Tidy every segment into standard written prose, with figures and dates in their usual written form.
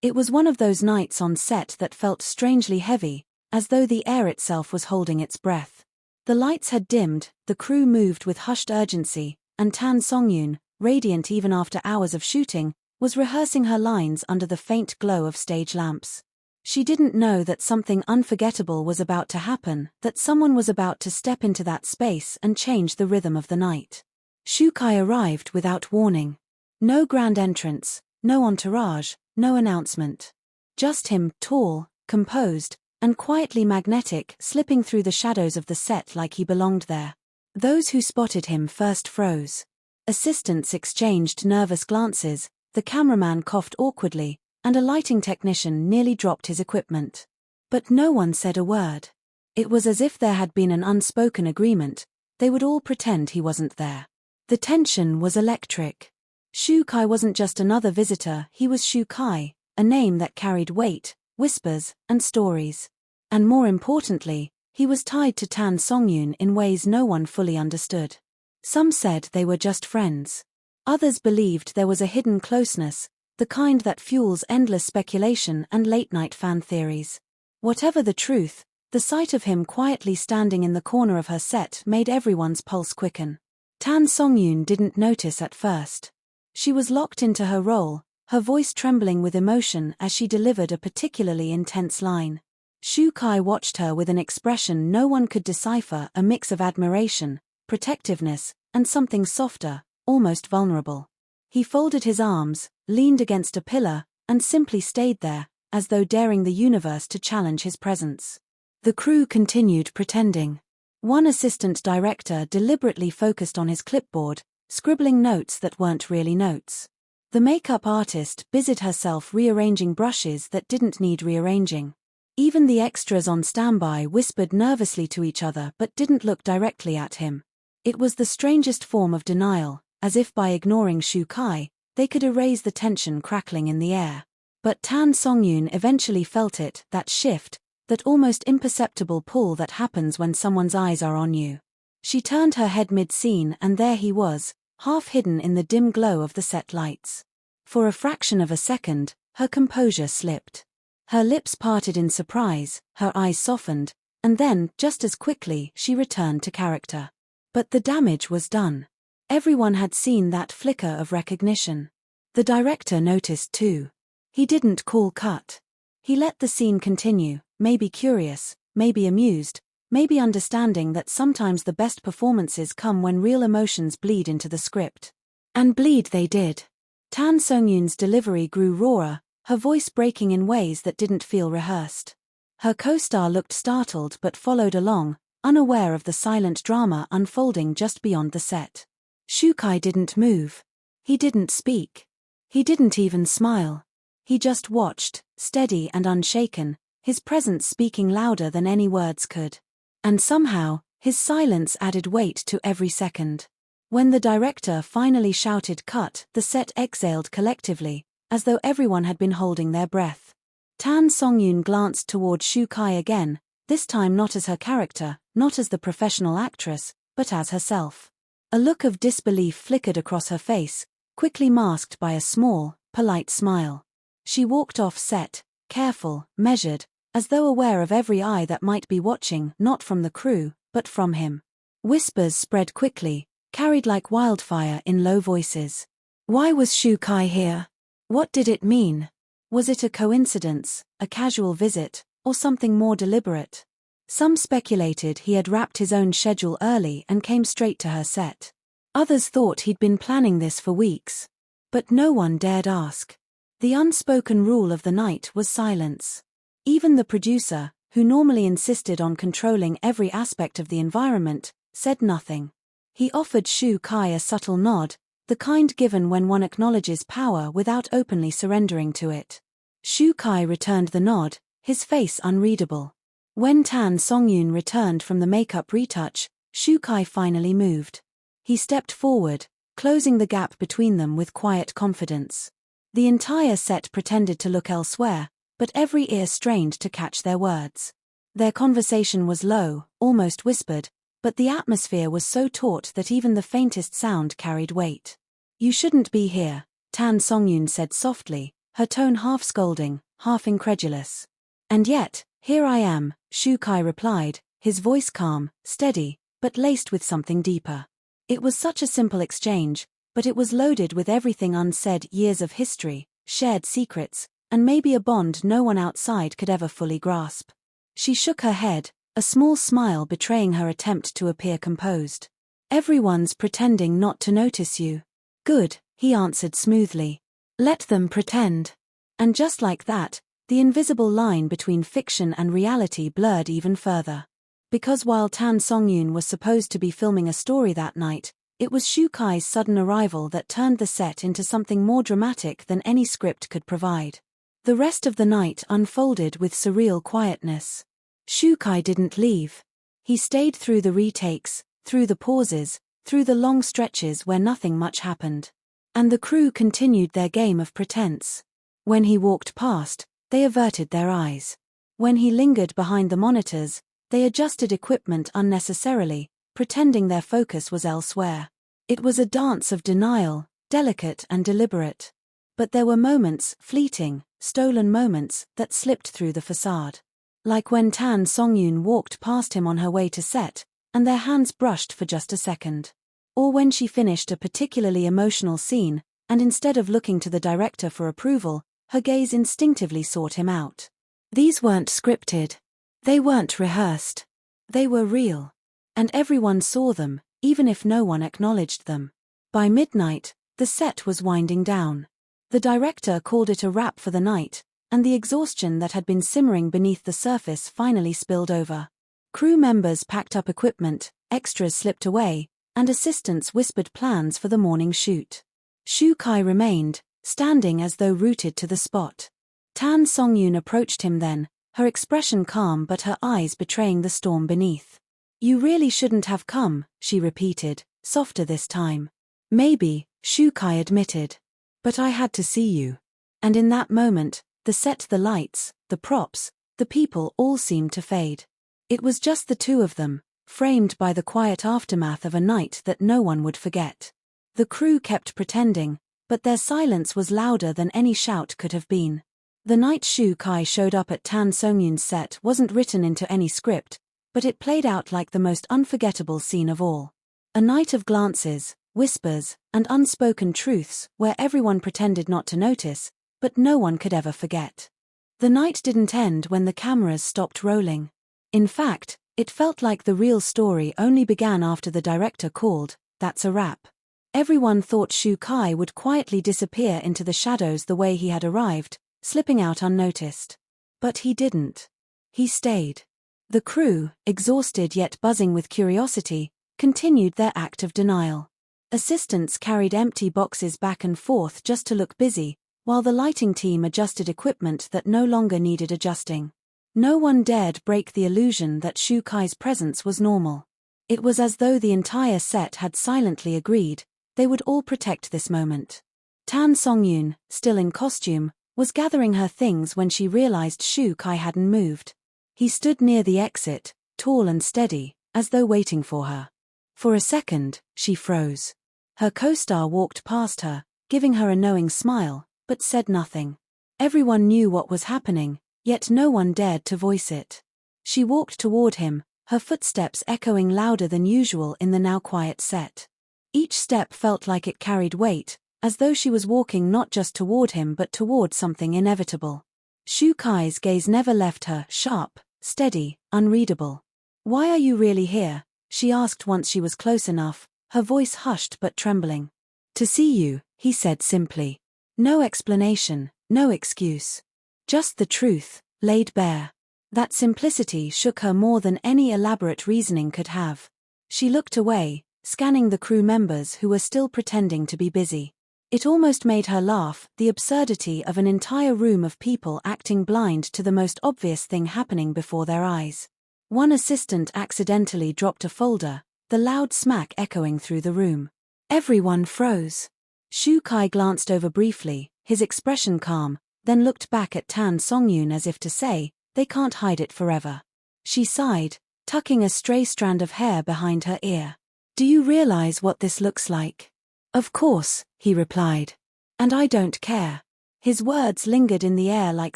It was one of those nights on set that felt strangely heavy, as though the air itself was holding its breath. The lights had dimmed, the crew moved with hushed urgency, and Tan Songyun, radiant even after hours of shooting, was rehearsing her lines under the faint glow of stage lamps. She didn't know that something unforgettable was about to happen, that someone was about to step into that space and change the rhythm of the night. Shukai arrived without warning. No grand entrance, no entourage, no announcement. Just him, tall, composed, and quietly magnetic, slipping through the shadows of the set like he belonged there. Those who spotted him first froze. Assistants exchanged nervous glances, the cameraman coughed awkwardly, and a lighting technician nearly dropped his equipment. But no one said a word. It was as if there had been an unspoken agreement, they would all pretend he wasn't there. The tension was electric. Shukai wasn't just another visitor, he was Shukai, a name that carried weight, whispers, and stories. And more importantly, he was tied to Tan Songyun in ways no one fully understood. Some said they were just friends. Others believed there was a hidden closeness, the kind that fuels endless speculation and late-night fan theories. Whatever the truth, the sight of him quietly standing in the corner of her set made everyone's pulse quicken. Tan Songyun didn't notice at first. She was locked into her role, her voice trembling with emotion as she delivered a particularly intense line. Shukai watched her with an expression no one could decipher, a mix of admiration, protectiveness, and something softer, almost vulnerable. He folded his arms, leaned against a pillar, and simply stayed there, as though daring the universe to challenge his presence. The crew continued pretending. One assistant director deliberately focused on his clipboard, scribbling notes that weren't really notes. The makeup artist busied herself rearranging brushes that didn't need rearranging. Even the extras on standby whispered nervously to each other but didn't look directly at him. It was the strangest form of denial, as if by ignoring Shukai, they could erase the tension crackling in the air. But Tan Songyun eventually felt it, that shift, that almost imperceptible pull that happens when someone's eyes are on you. She turned her head mid-scene and there he was, half hidden in the dim glow of the set lights. For a fraction of a second, her composure slipped. Her lips parted in surprise, her eyes softened, and then, just as quickly, she returned to character. But the damage was done. Everyone had seen that flicker of recognition. The director noticed too. He didn't call cut. He let the scene continue, maybe curious, maybe amused, maybe understanding that sometimes the best performances come when real emotions bleed into the script. And bleed they did. Tan Songyun's delivery grew rawer, her voice breaking in ways that didn't feel rehearsed. Her co-star looked startled but followed along, unaware of the silent drama unfolding just beyond the set. Shukai didn't move. He didn't speak. He didn't even smile. He just watched, steady and unshaken, his presence speaking louder than any words could. And somehow, his silence added weight to every second. When the director finally shouted cut, the set exhaled collectively, as though everyone had been holding their breath. Tan Songyun glanced toward Shukai again, this time not as her character, not as the professional actress, but as herself. A look of disbelief flickered across her face, quickly masked by a small, polite smile. She walked off set, careful, measured, as though aware of every eye that might be watching, not from the crew, but from him. Whispers spread quickly, carried like wildfire in low voices. Why was Shukai here? What did it mean? Was it a coincidence, a casual visit, or something more deliberate? Some speculated he had wrapped his own schedule early and came straight to her set. Others thought he'd been planning this for weeks. But no one dared ask. The unspoken rule of the night was silence. Even the producer, who normally insisted on controlling every aspect of the environment, said nothing. He offered Shukai a subtle nod, the kind given when one acknowledges power without openly surrendering to it. Shukai returned the nod, his face unreadable. When Tan Songyun returned from the makeup retouch, Shukai finally moved. He stepped forward, closing the gap between them with quiet confidence. The entire set pretended to look elsewhere, but every ear strained to catch their words. Their conversation was low, almost whispered, but the atmosphere was so taut that even the faintest sound carried weight. "You shouldn't be here," Tan Songyun said softly, her tone half scolding, half incredulous. "And yet, here I am," Shukai replied, his voice calm, steady, but laced with something deeper. It was such a simple exchange, but it was loaded with everything unsaid: years of history, shared secrets, and maybe a bond no one outside could ever fully grasp. She shook her head, a small smile betraying her attempt to appear composed. "Everyone's pretending not to notice you." "Good," he answered smoothly. "Let them pretend." And just like that, the invisible line between fiction and reality blurred even further. Because while Tan Songyun was supposed to be filming a story that night, it was Shukai's sudden arrival that turned the set into something more dramatic than any script could provide. The rest of the night unfolded with surreal quietness. Shukai didn't leave. He stayed through the retakes, through the pauses, through the long stretches where nothing much happened. And the crew continued their game of pretense. When he walked past, they averted their eyes. When he lingered behind the monitors, they adjusted equipment unnecessarily, pretending their focus was elsewhere. It was a dance of denial, delicate and deliberate. But there were moments, fleeting, stolen moments, that slipped through the facade. Like when Tan Songyun walked past him on her way to set, and their hands brushed for just a second. Or when she finished a particularly emotional scene, and instead of looking to the director for approval, her gaze instinctively sought him out. These weren't scripted. They weren't rehearsed. They were real. And everyone saw them, even if no one acknowledged them. By midnight, the set was winding down. The director called it a wrap for the night, and the exhaustion that had been simmering beneath the surface finally spilled over. Crew members packed up equipment, extras slipped away, and assistants whispered plans for the morning shoot. Shukai remained, standing as though rooted to the spot. Tan Songyun approached him then, her expression calm but her eyes betraying the storm beneath. "You really shouldn't have come," she repeated, softer this time. "Maybe," Shukai admitted. "But I had to see you." And in that moment, the set, the lights, the props, the people all seemed to fade. It was just the two of them, framed by the quiet aftermath of a night that no one would forget. The crew kept pretending, but their silence was louder than any shout could have been. The night Shukai showed up at Tan Songyun's set wasn't written into any script, but it played out like the most unforgettable scene of all. A night of glances, whispers, and unspoken truths where everyone pretended not to notice, but no one could ever forget. The night didn't end when the cameras stopped rolling. In fact, it felt like the real story only began after the director called, "That's a wrap." Everyone thought Shukai would quietly disappear into the shadows the way he had arrived, slipping out unnoticed. But he didn't. He stayed. The crew, exhausted yet buzzing with curiosity, continued their act of denial. Assistants carried empty boxes back and forth just to look busy, while the lighting team adjusted equipment that no longer needed adjusting. No one dared break the illusion that Shukai's presence was normal. It was as though the entire set had silently agreed they would all protect this moment. Tan Songyun, still in costume, was gathering her things when she realized Shukai hadn't moved. He stood near the exit, tall and steady, as though waiting for her. For a second, she froze. Her co-star walked past her, giving her a knowing smile, but said nothing. Everyone knew what was happening, yet no one dared to voice it. She walked toward him, her footsteps echoing louder than usual in the now quiet set. Each step felt like it carried weight, as though she was walking not just toward him but toward something inevitable. Shukai's gaze never left her, sharp, steady, unreadable. "Why are you really here?" she asked once she was close enough, her voice hushed but trembling. "To see you," he said simply. No explanation, no excuse. Just the truth, laid bare. That simplicity shook her more than any elaborate reasoning could have. She looked away, scanning the crew members who were still pretending to be busy. It almost made her laugh, the absurdity of an entire room of people acting blind to the most obvious thing happening before their eyes. One assistant accidentally dropped a folder, the loud smack echoing through the room. Everyone froze. Shukai glanced over briefly, his expression calm, then looked back at Tan Songyun as if to say, "They can't hide it forever." She sighed, tucking a stray strand of hair behind her ear. "Do you realize what this looks like?" "Of course," he replied. "And I don't care." His words lingered in the air like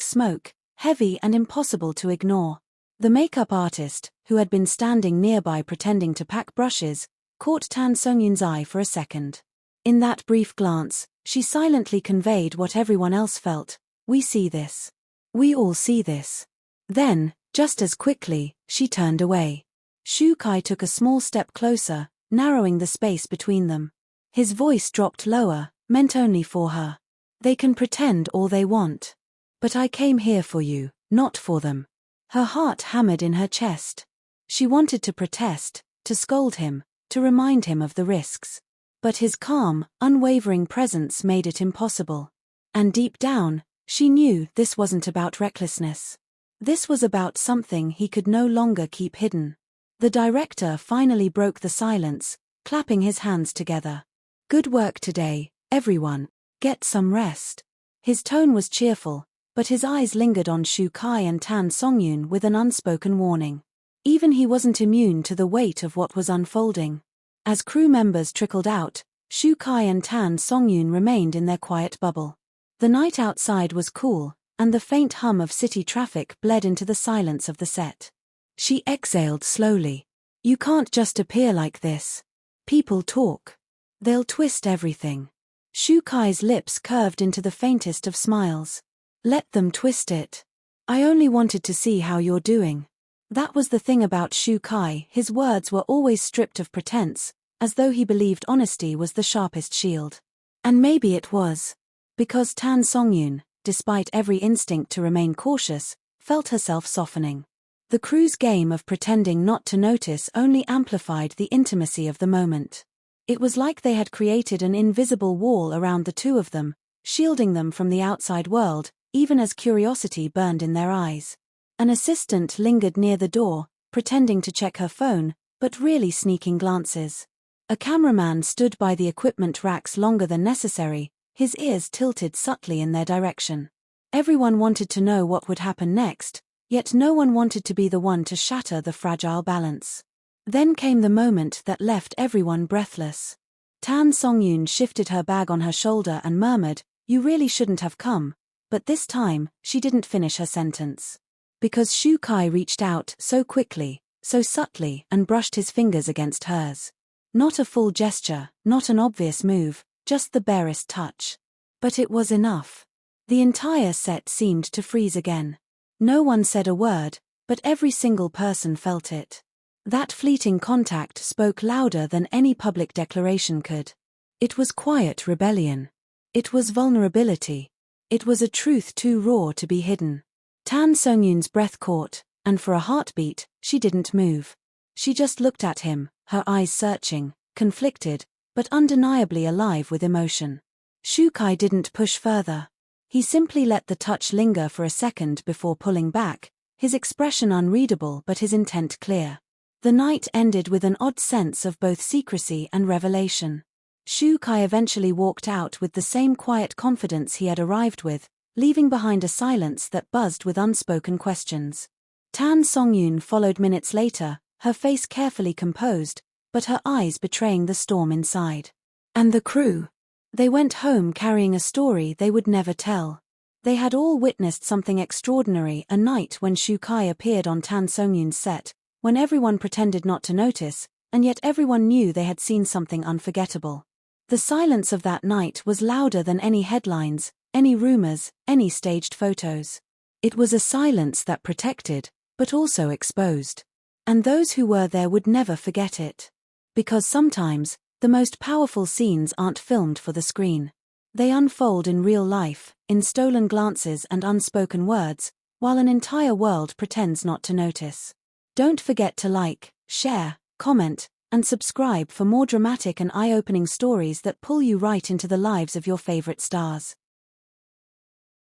smoke, heavy and impossible to ignore. The makeup artist, who had been standing nearby pretending to pack brushes, caught Tan Songyun's eye for a second. In that brief glance, she silently conveyed what everyone else felt. We see this. We all see this. Then, just as quickly, she turned away. Shukai took a small step closer, narrowing the space between them. His voice dropped lower, meant only for her. They can pretend all they want. But I came here for you, not for them. Her heart hammered in her chest. She wanted to protest, to scold him, to remind him of the risks. But his calm, unwavering presence made it impossible. And deep down, she knew this wasn't about recklessness. This was about something he could no longer keep hidden. The director finally broke the silence, clapping his hands together. Good work today, everyone. Get some rest. His tone was cheerful, but his eyes lingered on Shukai and Tan Songyun with an unspoken warning. Even he wasn't immune to the weight of what was unfolding. As crew members trickled out, Shukai and Tan Songyun remained in their quiet bubble. The night outside was cool, and the faint hum of city traffic bled into the silence of the set. She exhaled slowly. You can't just appear like this. People talk. They'll twist everything. Shukai's lips curved into the faintest of smiles. Let them twist it. I only wanted to see how you're doing. That was the thing about Shukai, his words were always stripped of pretense, as though he believed honesty was the sharpest shield. And maybe it was. Because Tan Songyun, despite every instinct to remain cautious, felt herself softening. The crew's game of pretending not to notice only amplified the intimacy of the moment. It was like they had created an invisible wall around the two of them, shielding them from the outside world, even as curiosity burned in their eyes. An assistant lingered near the door, pretending to check her phone, but really sneaking glances. A cameraman stood by the equipment racks longer than necessary, his ears tilted subtly in their direction. Everyone wanted to know what would happen next, yet no one wanted to be the one to shatter the fragile balance. Then came the moment that left everyone breathless. Tan Songyun shifted her bag on her shoulder and murmured, "You really shouldn't have come," but this time, she didn't finish her sentence. Because Shukai reached out so quickly, so subtly, and brushed his fingers against hers. Not a full gesture, not an obvious move, just the barest touch. But it was enough. The entire set seemed to freeze again. No one said a word, but every single person felt it. That fleeting contact spoke louder than any public declaration could. It was quiet rebellion. It was vulnerability. It was a truth too raw to be hidden. Tan Songyun's breath caught, and for a heartbeat, she didn't move. She just looked at him, her eyes searching, conflicted, but undeniably alive with emotion. Shukai didn't push further. He simply let the touch linger for a second before pulling back, his expression unreadable but his intent clear. The night ended with an odd sense of both secrecy and revelation. Shukai eventually walked out with the same quiet confidence he had arrived with, leaving behind a silence that buzzed with unspoken questions. Tan Songyun followed minutes later, her face carefully composed, but her eyes betraying the storm inside. And the crew? They went home carrying a story they would never tell. They had all witnessed something extraordinary a night when Shukai appeared on Tan Songyun's set, when everyone pretended not to notice, and yet everyone knew they had seen something unforgettable. The silence of that night was louder than any headlines, any rumors, any staged photos. It was a silence that protected, but also exposed. And those who were there would never forget it. Because sometimes, the most powerful scenes aren't filmed for the screen. They unfold in real life, in stolen glances and unspoken words, while an entire world pretends not to notice. Don't forget to like, share, comment, and subscribe for more dramatic and eye-opening stories that pull you right into the lives of your favorite stars.